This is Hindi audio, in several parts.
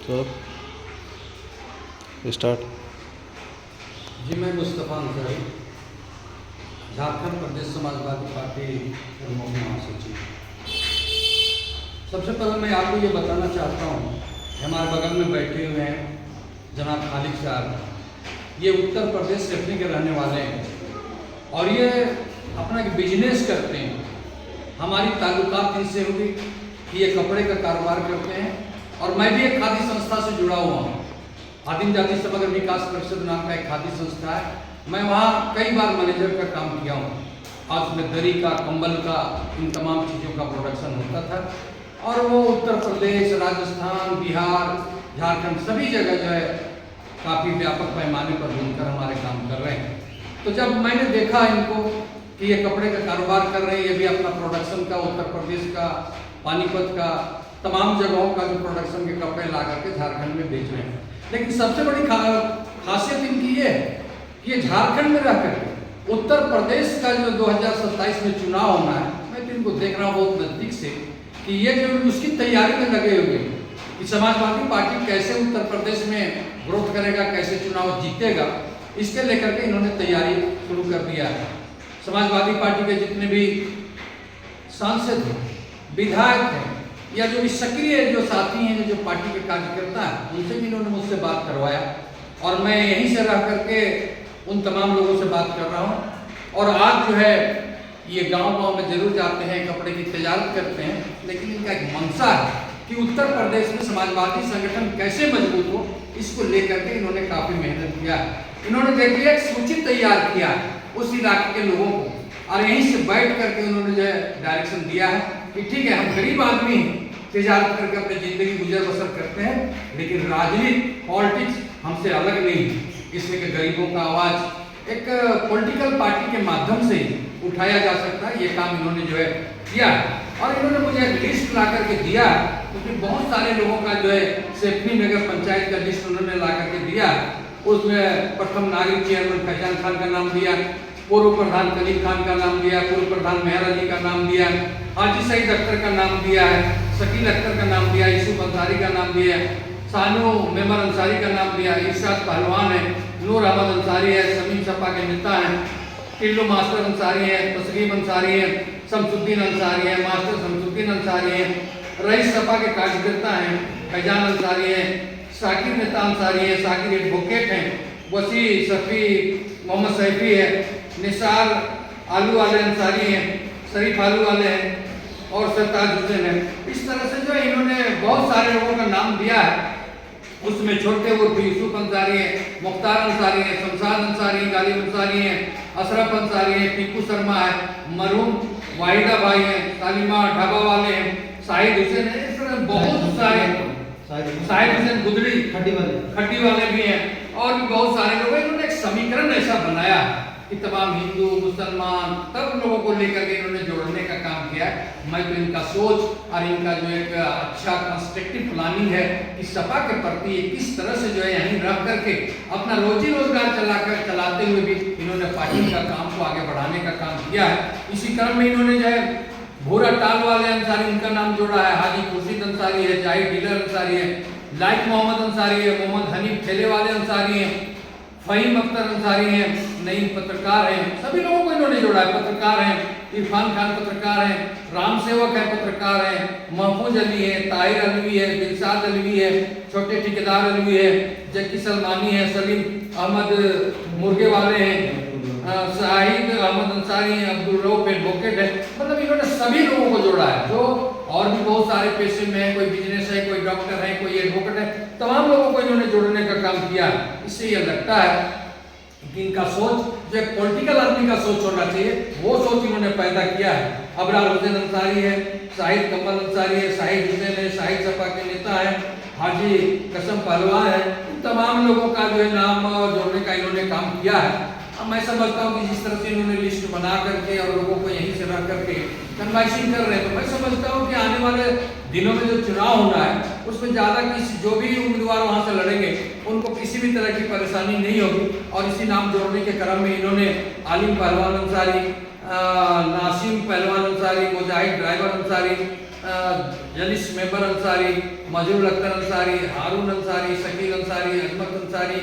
तो स्टार्ट। जी, मैं मुस्तफ़ा अंसारी, झारखंड प्रदेश समाजवादी पार्टी प्रमुख महासचिव। सबसे पहले मैं आपको ये बताना चाहता हूँ, हमारे बगल में बैठे हुए हैं जनाब खालिद साहब, ये उत्तर प्रदेश सिडनी के रहने वाले हैं और ये अपना एक बिजनेस करते हैं। हमारी ताल्लुकात इनसे हुई कि ये कपड़े का कारोबार करते हैं और मैं भी एक खादी संस्था से जुड़ा हुआ हूँ। आदिम जाति समग्र विकास परिषद नाम का एक खादी संस्था है। मैं वहाँ कई बार मैनेजर का काम किया हूँ। आज उसमें दरी का, कंबल का, इन तमाम चीज़ों का प्रोडक्शन होता था और वो उत्तर प्रदेश, राजस्थान, बिहार, झारखंड सभी जगह जो है काफ़ी व्यापक पैमाने पर घूमकर हमारे काम कर रहे हैं। तो जब मैंने देखा इनको कि ये कपड़े का कारोबार कर रहे हैं, ये भी अपना प्रोडक्शन का उत्तर प्रदेश का, पानीपत का, तमाम जगहों का जो प्रोडक्शन के कपड़े ला करके झारखंड में बेच रहे हैं। लेकिन सबसे बड़ी खासियत इनकी ये है कि ये झारखंड में रह कर उत्तर प्रदेश का जो 2027 में चुनाव होना है, मैं तो इनको देख रहा हूँ बहुत नज़दीक से कि ये जो उसकी तैयारी में लगे हुए हैं कि समाजवादी पार्टी कैसे उत्तर प्रदेश में ग्रोथ करेगा, कैसे चुनाव जीतेगा, इसके लेकर के इन्होंने तैयारी शुरू कर दिया है। समाजवादी पार्टी के जितने भी सांसद हैं, विधायक हैं या जो भी सक्रिय जो साथी हैं, जो पार्टी के कार्यकर्ता हैं, उनसे भी इन्होंने मुझसे बात करवाया और मैं यहीं से रह करके उन तमाम लोगों से बात कर रहा हूँ। और आज जो है ये गांव-गांव में जरूर जाते हैं, कपड़े की तजारत करते हैं, लेकिन इनका एक मंशा है कि उत्तर प्रदेश में समाजवादी संगठन कैसे मजबूत हो, इसको लेकर के इन्होंने काफ़ी मेहनत किया है। इन्होंने देखिए एक सूची तैयार किया है उस इलाके के लोगों को और यहीं से बैठ करके उन्होंने जो है डायरेक्शन दिया है कि ठीक है, हम गरीब आदमी हैं, तजारत करके अपनी ज़िंदगी गुजर बसर करते हैं, लेकिन राजनीति, पॉलिटिक्स हमसे अलग नहीं है। इसलिए कि गरीबों का आवाज़ एक पॉलिटिकल पार्टी के माध्यम से ही उठाया जा सकता है। ये काम इन्होंने जो है किया है और इन्होंने मुझे एक लिस्ट ला करके दिया है, क्योंकि बहुत सारे लोगों का जो है सेफनी नगर पंचायत का लिस्ट उन्होंने ला करके दिया है। उसमें प्रथम नागरिक चेयरमैन फैजान खान का नाम दिया, पूर्व प्रधान कलीम खान का नाम दिया, पूर्व प्रधान मेहर अली का नाम दिया, हाजी सईद अख्तर का नाम दिया है, शकील अख्तर का नाम दिया, यूसुफ अंसारी का नाम दिया है, सानू मेमर अंसारी का नाम दिया, इरशाद पहलवान है, नूर अहमद अंसारी है, समीम सपा के नेता हैं, टिल्लू मास्टर अंसारी है, तस्लीम अंसारी है, शमसुद्दीन अंसारी है, मास्टर शमसुद्दीन अंसारी है, रईस सपा के कार्यकर्ता हैं, फैजान अंसारी है, शाकिर नेता अंसारी है, शाकिर एडवोकेट हैं, वसी सफ़ी मोहम्मद सैफी है, निसार आलू वाले अंसारी हैं, शरीफ आलू वाले हैं और सरताज हुसैन है। इस तरह से जो इन्होंने बहुत सारे लोगों का नाम दिया है। उसमें छोटे उर्फ यूसुफ अंसारी है, मुख्तार अंसारी है, शमशाद अंसारी, गालिब अंसारी है, अशरफ अंसारी है, टीपू शर्मा है, मरूम वाहिदा भाई हैं, सालिमा ढाबा वाले हैं, शाहिद हुसैन है। इस तरह बहुत सारे, शाहिद हुसैन गुदड़ी खड्डी वाले भी हैं और भी बहुत सारे लोग। इन्होंने एक समीकरण ऐसा बनाया कि तमाम हिंदू, मुसलमान, सब लोगों को लेकर के इन्होंने जोड़ने का काम किया है। मैं तो इनका सोच और इनका जो एक अच्छा कंस्ट्रक्टिव प्लानिंग है कि सपा के प्रति किस तरह से जो है यहीं रह करके अपना रोजी रोजगार चलाते हुए भी इन्होंने पार्टी का काम को आगे बढ़ाने का काम किया है। इसी क्रम में इन्होंने जो है भूरा टाल वाले अंसारी, उनका नाम जोड़ा है, हाजी खुर्शीद अंसारी है, जाहिद डीलर अंसारी है, लाइक मोहम्मद अंसारी है, मोहम्मद हनीफ ठेले वाले अंसारी हैं, फ़हीम अख्तर अंसारी हैं, नईम पत्रकार हैं। सभी लोगों को इन्होंने जोड़ा है। पत्रकार हैं, इरफान खान पत्रकार हैं, राम सेवक है पत्रकार हैं, महफूज अली है, ताहिर अलवी है, दिलशाद अलवी है, छोटे ठेकेदार अलवी है, जक्की सलमानी है, सलीम अहमद मुर्गे वाले हैं, शाहिद अहमद अंसारी हैं, अब्दुल रऊफ एडवोकेट है। मतलब इन्होंने सभी लोगों को जोड़ा है जो और भी बहुत सारे पेशे में है, कोई बिजनेस है, कोई डॉक्टर है, कोई एडवोकेट है, तमाम लोगों को इन्होंने जोड़ने का काम किया है। इससे यह लगता है कि इनका सोच जो एक पॉलिटिकल आदमी का सोच होना चाहिए, वो सोच इन्होंने पैदा किया है। अबरार हुसैन अंसारी है, शाहिद कमल अंसारी है, शाहिद हुसैन है, शाहिद सपा के नेता है, हाजी कसम पहलवान है। तमाम लोगों का जो है नाम जोड़ने का इन्होंने काम किया है। अब मैं समझता हूँ कि जिस तरह से इन्होंने लिस्ट बना करके और लोगों को यहीं से रख करके कन्वाइसिंग कर रहे हैं, तो मैं समझता हूँ कि आने वाले दिनों में जो चुनाव होना है उसमें ज़्यादा किसी जो भी उम्मीदवार वहाँ से लड़ेंगे उनको किसी भी तरह की परेशानी नहीं होगी। और इसी नाम जोड़ने के क्रम में इन्होंने आलिम पहलवान अंसारी, नासिम पहलवान अंसारी, मुजाहिद ड्राइवर अंसारी, जलिस मेंबर अंसारी, मजरूल अख्तर अंसारी, हारून अंसारी, शकील अंसारी, अजमत अंसारी,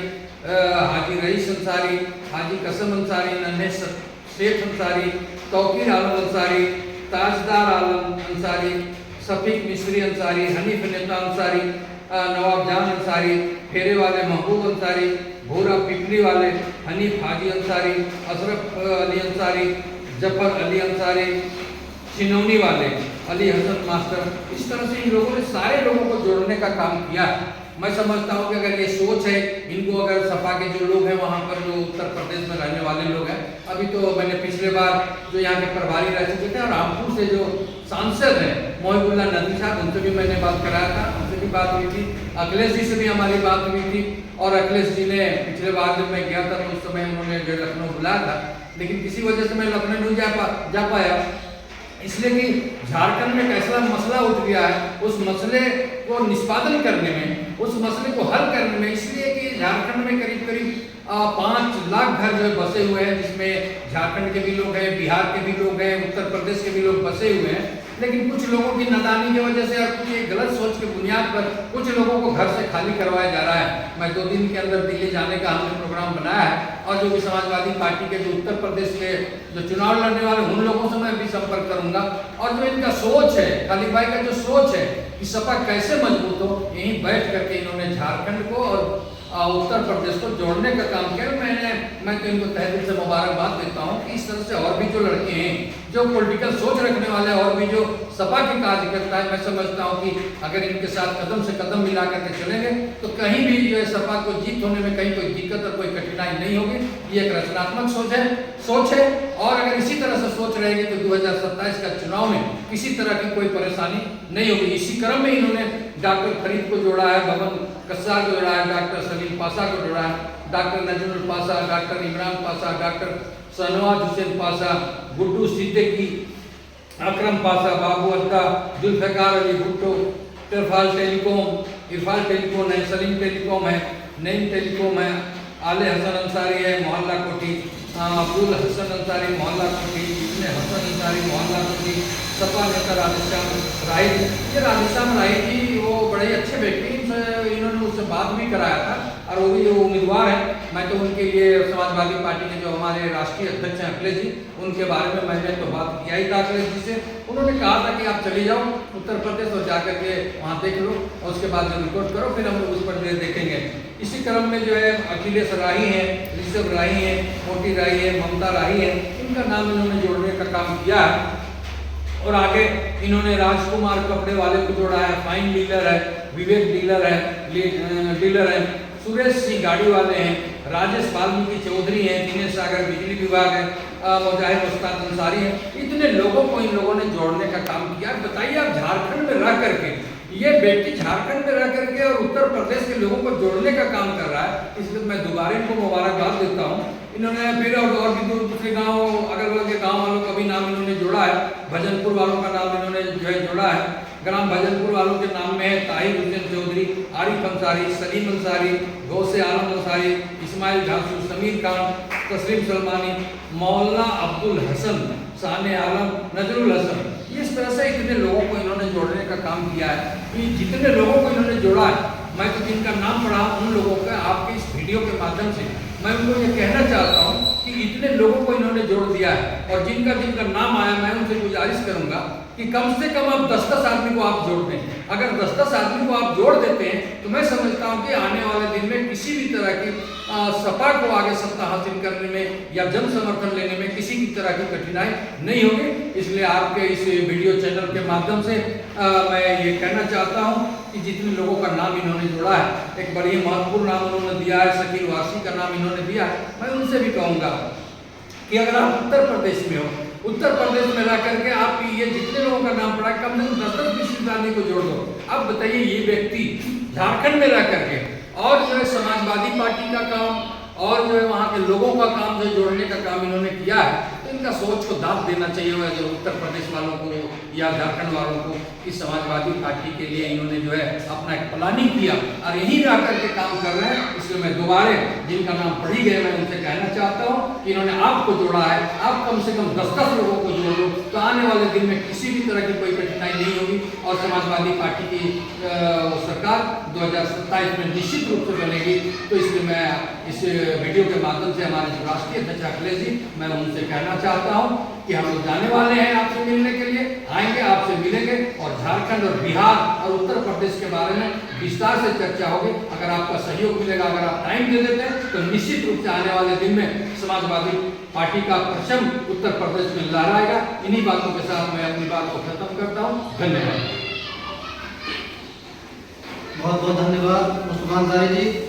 हाजी रईस अंसारी, हाजी कसम अंसारी, नन्हे शेख अंसारी, तौकीर आलम अंसारी, ताजदार आलम अंसारी, सफीक मिस्री अंसारी, हनीफ नेता अंसारी, नवाब जान अंसारी, फेरे वाले महबूब अंसारी, भूरा पिपली वाले हनीफ हाजी अंसारी, अशरफ अली अंसारी, जफर अली अंसारी, चिनौनी वाले अली हसन मास्टर। इस तरह से इन लोगों ने सारे लोगों को जोड़ने का काम किया। मैं समझता हूँ कि अगर ये सोच है इनको, अगर सपा के जो लोग हैं वहाँ पर जो उत्तर प्रदेश में रहने वाले लोग हैं, अभी तो मैंने पिछले बार जो यहाँ के प्रभारी रह चुके थे और रामपुर से जो सांसद हैं मोहिबुल्ला नदवी साहब, उनसे भी मैंने बात कराया था, उनसे भी बात हुई थी, अखिलेश जी से भी हमारी बात हुई थी। और अखिलेश जी ने पिछले बार जब मैं गया था तो उस समय उन्होंने लखनऊ बुलाया था, लेकिन किसी वजह से मैं लखनऊ नहीं जा पाया, इसलिए कि झारखंड में एक ऐसा मसला उठ गया है, उस मसले को निष्पादन करने में, उस मसले को हल करने में, इसलिए कि झारखंड में करीब करीब 5 लाख घर जो है बसे हुए हैं, जिसमें झारखंड के भी लोग हैं, बिहार के भी लोग हैं, उत्तर प्रदेश के भी लोग बसे हुए हैं। लेकिन कुछ लोगों की नादानी की वजह से और कुछ एक गलत सोच के बुनियाद पर कुछ लोगों को घर से खाली करवाया जा रहा है। मैं 2 दिन के अंदर दिल्ली जाने का हमने प्रोग्राम बनाया है और जो भी समाजवादी पार्टी के जो उत्तर प्रदेश के जो चुनाव लड़ने वाले उन लोगों से मैं भी संपर्क करूंगा। और जो इनका सोच है, खालिद भाई का जो सोच है कि सपा कैसे मजबूत हो, यहीं बैठ करके इन्होंने झारखंड को और उत्तर प्रदेश को जोड़ने का काम किया। मैं तो इनको तहे दिल से मुबारकबाद देता हूँ कि इस तरह से और भी जो लड़के हैं जो पॉलिटिकल सोच रखने वाले हैं और भी जो सपा के कार्यकर्ता है, मैं समझता हूँ कि अगर इनके साथ कदम से कदम मिला करके चलेंगे तो कहीं भी जो है सपा को जीत होने में कहीं कोई दिक्कत और कोई कठिनाई नहीं होगी। ये एक रचनात्मक सोच है और अगर इसी तरह से सोच रहेगी तो 2027 का चुनाव में किसी तरह की कोई परेशानी नहीं होगी। इसी क्रम में इन्होंने डॉक्टर फरीद को जोड़ा है, भवन कस्सार को जोड़ा है, डॉक्टर सलीम पासा को जोड़ा है, डॉक्टर नजरुल पासा, डॉक्टर इमरान पासा, डॉक्टर शहनवाज हुसैन पासा, गुड्डू सिद्दीकी, अकरम पासा, बाबू अद्दा, जुल्फिकार अली भुट्टो, इरफाल टेलीकॉम है, सलीम टेलीकॉम है, नईम टेलीकॉम है, आले हसन अंसारी है मोहल्ला कोठी, अब्दुल हसन अंसारी मोहल्ला कोठी, इब्ने हसन अंसारी मोहल्ला कोठी, सपा नेता राधेश्याम राय। ये राधेश्याम राय जी वो बड़े अच्छे व्यक्ति, इन्होंने मुझसे बात भी कराया था और वो भी जो उम्मीदवार है, मैं तो उनके लिए समाजवादी पार्टी के जो हमारे राष्ट्रीय अध्यक्ष हैं अखिलेश जी, उनके बारे में मैंने तो बात किया ही था अखिलेश जी से। उन्होंने कहा था कि आप चले जाओ उत्तर प्रदेश और जाकर के वहाँ देख लो और उसके बाद जो रिपोर्ट करो फिर हम लोग उस पर देखेंगे। इसी क्रम में जो है अखिलेश राही है, ऋषभ राही है, मोती राही है, ममता राही है, इनका नाम इन्होंने जोड़ने का काम किया है। और आगे इन्होंने राजकुमार कपड़े वाले को जोड़ा है, फाइन डीलर है, विवेक डीलर है, सुरेश सिंह गाड़ी वाले हैं, राजेश वाल्मीकि चौधरी हैं, दिनेश सागर बिजली विभाग है, मुजाहिद उस्ताद अंसारी है। इतने लोगों को इन लोगों ने जोड़ने का काम किया। बताइए आप झारखंड में रह करके, ये व्यक्ति झारखंड में रह करके और उत्तर प्रदेश के लोगों को जोड़ने का काम कर रहा है, इसलिए मैं दोबारा इनको मुबारकबाद देता हूँ। इन्होंने फिर और भी दूसरे गांव, अगल बगल के गांव वालों का भी नाम इन्होंने जोड़ा है, भजनपुर वालों का नाम इन्होंने जो है जोड़ा है। ग्राम भजनपुर वालों के नाम में है ताहिर हुसैन चौधरी, आरिफ अंसारी, सलीम अंसारी, गौसे आलम अंसारी, इस्माइल झांसू, समीर खान, तस्लीम सलमानी, मौलाना अब्दुल हसन, शान आलम, नजरुल हसन। इस तरह से इतने लोगों को इन्होंने जोड़ने का काम किया है। कि जितने लोगों को इन्होंने जोड़ा है, मैं तो जिनका नाम पढ़ा उन लोगों का आपके इस वीडियो के माध्यम से मैं उनको ये कहना चाहता हूँ कि इतने लोगों को इन्होंने जोड़ दिया है। और जिनका नाम आया, मैं उनसे गुजारिश करूंगा कि कम से कम आप 10-10 आदमी को आप जोड़ दें। अगर 10-10 आदमी को आप जोड़ देते हैं तो मैं समझता हूँ कि आने वाले दिन में किसी भी तरह की सपा को आगे सत्ता हासिल करने में या जन समर्थन लेने में किसी भी तरह की कठिनाई नहीं होगी। इसलिए आपके इस वीडियो चैनल के माध्यम से मैं ये कहना चाहता हूँ कि जितने लोगों का नाम इन्होंने जोड़ा है, एक बड़ी महत्वपूर्ण नाम उन्होंने दिया है, शकील वासी का नाम इन्होंने दिया है। मैं उनसे भी कहूँगा कि अगर आप उत्तर प्रदेश में हो, उत्तर प्रदेश में रह करके आप ये जितने लोगों का नाम पड़ा, कम से कम 10-20 आदमी को जोड़ दो। अब बताइए ये व्यक्ति झारखंड में रह करके और जो है समाजवादी पार्टी का काम और जो है वहाँ के लोगों का काम जो जोड़ने का काम इन्होंने किया है, तो इनका सोच को दाद देना चाहिए होगा जो उत्तर प्रदेश वालों को या झारखंड वालों को कि समाजवादी पार्टी के लिए इन्होंने जो है अपना एक प्लानिंग किया और यहीं रह करके काम कर रहे हैं। इसलिए मैं दोबारा जिनका नाम पढ़ी गए मैं उनसे कहना चाहता हूँ कि इन्होंने आपको जोड़ा है, आप कम से कम 10-10 लोगों को जोड़ लो तो आने वाले दिन में किसी भी तरह की कोई कठिनाई नहीं होगी और समाजवादी पार्टी की सरकार 2027 में निश्चित रूप से बनेगी। तो इसलिए मैं इस वीडियो के माध्यम से हमारे जो राष्ट्रीय अध्यक्ष अखिलेश जी, मैं उनसे कहना चाहता हूं कि हम लोग जाने वाले हैं आपसे मिलने के लिए, आएंगे आपसे मिलेंगे और झारखंड और बिहार और उत्तर प्रदेश के बारे में विस्तार से चर्चा होगी। अगर आपका सहयोग मिलेगा, अगर आप टाइम दे देते हैं तो निश्चित रूप से आने वाले दिन में समाजवादी पार्टी का परचम उत्तर प्रदेश में लहराएगा। इन्हीं बातों के साथ मैं अपनी बात को खत्म करता हूँ। धन्यवाद। बहुत बहुत धन्यवाद मुस्तफा अंसारी जी।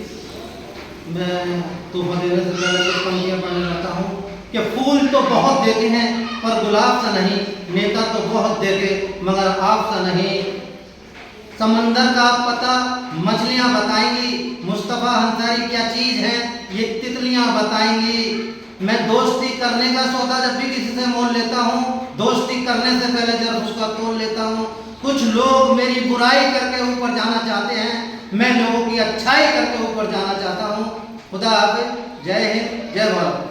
मैं तोहफा देने से पहले कुछ पंक्तियां पढ़ने लगता हूँ कि फूल तो बहुत देते हैं पर गुलाब सा नहीं, नेता तो बहुत देते मगर आप सा नहीं। समंदर का पता मछलियाँ बताएंगी, मुस्तफा अंसारी क्या चीज़ है ये तितलियाँ बताएंगी। मैं दोस्ती करने का सौदा जब भी किसी से मोल लेता हूँ, दोस्ती करने से पहले जब उसका तोल लेता हूँ। कुछ लोग मेरी बुराई करके ऊपर जाना चाहते हैं, मैं लोगों की अच्छाई करके ऊपर जाना चाहता हूँ। खुदा हाफिज़, जय हिंद, जय भारत।